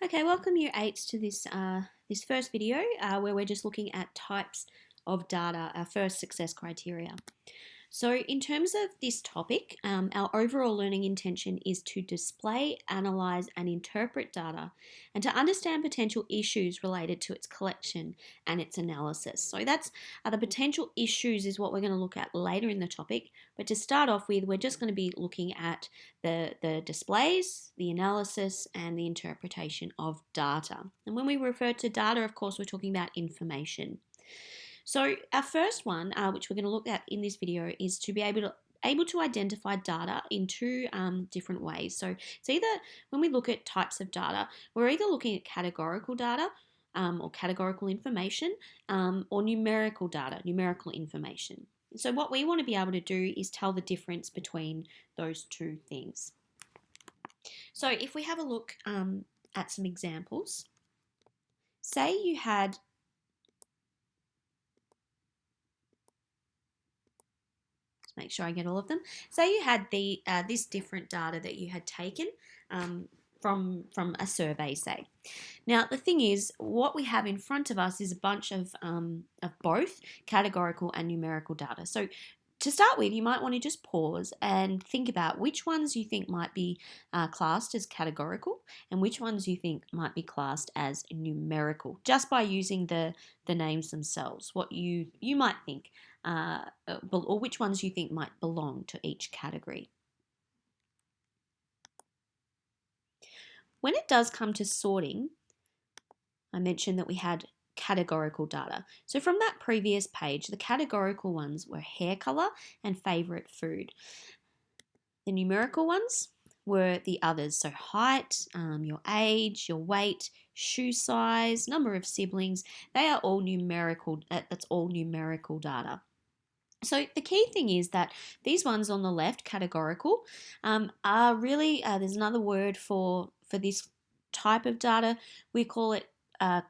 Okay, welcome Year 8s to this first video where we're just looking at types of data, our first success criteria. So in terms of this topic, our overall learning intention is to display, analyze and interpret data and to understand potential issues related to its collection and its analysis. So that's the potential issues is what we're going to look at later in the topic. But to start off with, we're just going to be looking at the displays, the analysis and the interpretation of data. And when we refer to data, of course, we're talking about information. So our first one, which we're going to look at in this video, is to be able to identify data in two different ways. So it's either when we look at types of data, we're either looking at categorical data or categorical information or numerical data, numerical information. So what we want to be able to do is tell the difference between those two things. So if we have a look at some examples, say you had make sure I get all of them. Say you had this different data that you had taken from a survey, say. Now the thing is, what we have in front of us is a bunch of both categorical and numerical data. So to start with, you might want to just pause and think about which ones you think might be classed as categorical and which ones you think might be classed as numerical, just by using the names themselves, what you might think, or which ones you think might belong to each category. When it does come to sorting, I mentioned that we had categorical data. So from that previous page, the categorical ones were hair color and favorite food. The numerical ones were the others, so height, your age, your weight, shoe size, number of siblings. They are all numerical. That's all numerical data. So the key thing is that these ones on the left, categorical, are really, there's another word for this type of data. We call it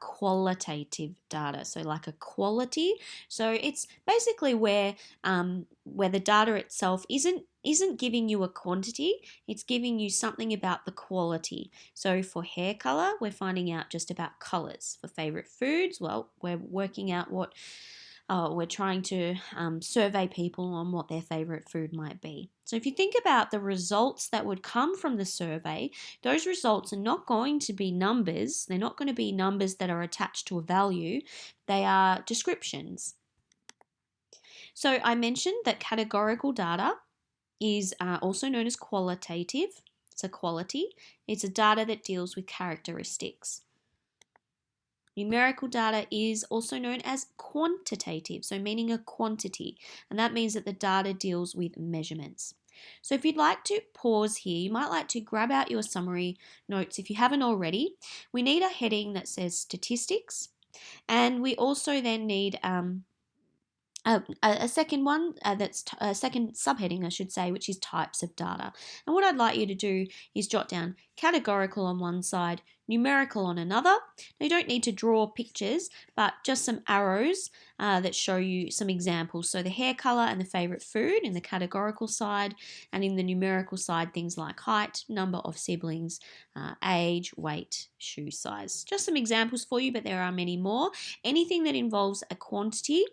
qualitative data, so like a quality. So it's basically where the data itself isn't giving you a quantity, it's giving you something about the quality. So for hair color, we're finding out just about colors. For favorite foods, well, we're working out what we're trying to survey people on what their favorite food might be. So if you think about the results that would come from the survey, those results are not going to be numbers. They're not going to be numbers that are attached to a value. They are descriptions. So I mentioned that categorical data is also known as qualitative. It's a quality. It's a data that deals with characteristics. Numerical data is also known as quantitative, so meaning a quantity, and that means that the data deals with measurements. So if you'd like to pause here, you might like to grab out your summary notes if you haven't already. We need a heading that says statistics, and we also then need a second one that's a second subheading, I should say, which is types of data. And what I'd like you to do is jot down categorical on one side, numerical on another. Now, you don't need to draw pictures, but just some arrows that show you some examples. So the hair color and the favorite food in the categorical side, and in the numerical side, things like height, number of siblings, age, weight, shoe size. Just some examples for you, but there are many more. Anything that involves a quantity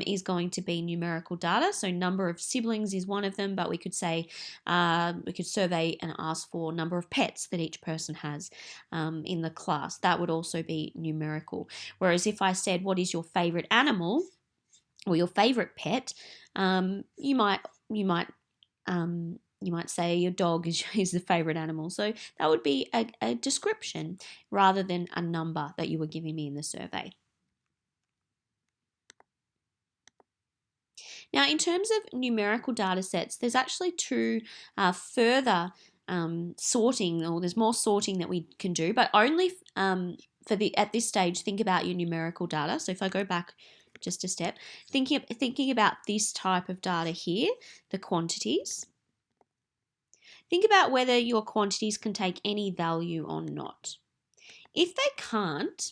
is going to be numerical data. So number of siblings is one of them, but we could say, we could survey and ask for number of pets that each person has in the class. That would also be numerical. Whereas if I said, what is your favorite animal or your favorite pet, you might say your dog is the favorite animal. So that would be a description rather than a number that you were giving me in the survey. Now, in terms of numerical data sets, there's actually two further sorting, or there's more sorting that we can do, but only at this stage, think about your numerical data. So if I go back just a step, thinking about this type of data here, the quantities. Think about whether your quantities can take any value or not. If they can't,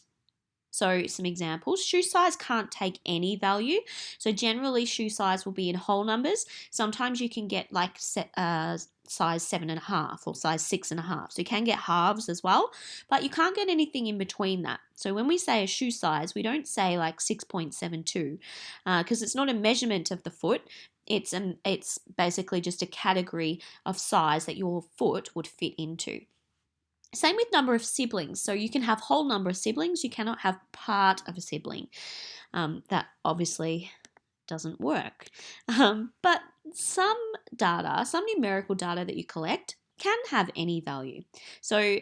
So some examples, shoe size can't take any value. So generally shoe size will be in whole numbers. Sometimes you can get like size 7.5 or size 6.5. So you can get halves as well, but you can't get anything in between that. So when we say a shoe size, we don't say like 6.72 because it's not a measurement of the foot. It's basically just a category of size that your foot would fit into. Same with number of siblings. So you can have whole number of siblings. You cannot have part of a sibling. That obviously doesn't work. But some data, some numerical data that you collect can have any value. So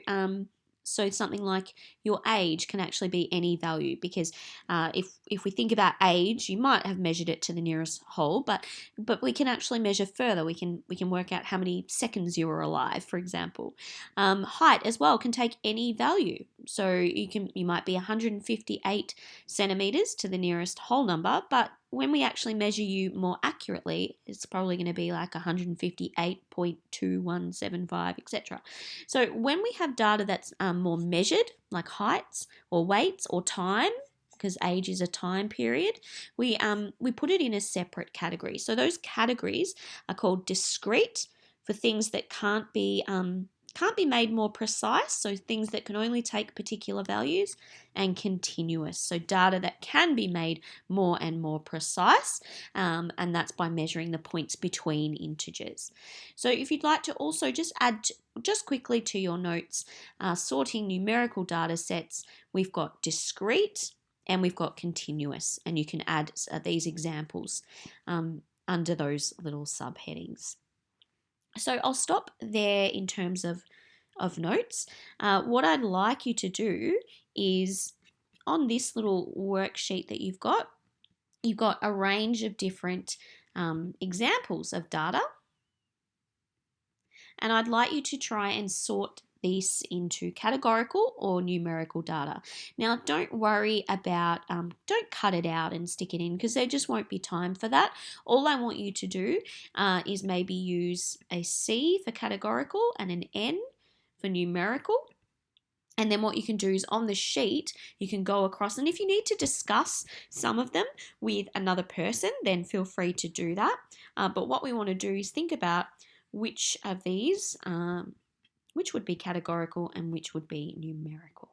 something like your age can actually be any value because if we think about age, you might have measured it to the nearest whole, but we can actually measure further. We can work out how many seconds you were alive, for example. Height as well can take any value. So you might be 158 centimeters to the nearest whole number, but when we actually measure you more accurately, it's probably going to be like 158.2175, etc. So when we have data that's more measured, like heights or weights or time, because age is a time period, we put it in a separate category. So those categories are called discrete for things that can't be made more precise, so things that can only take particular values, and continuous, so data that can be made more and more precise, and that's by measuring the points between integers. So if you'd like to also just add just quickly to your notes, sorting numerical data sets, we've got discrete and we've got continuous, and you can add these examples under those little subheadings. So I'll stop there in terms of notes. What I'd like you to do is on this little worksheet that you've got a range of different examples of data. And I'd like you to try and sort this into categorical or numerical data. Now, don't worry about, don't cut it out and stick it in because there just won't be time for that. All I want you to do is maybe use a C for categorical and an N for numerical. And then what you can do is on the sheet, you can go across. And if you need to discuss some of them with another person, then feel free to do that. But what we want to do is think about which of these, which would be categorical and which would be numerical.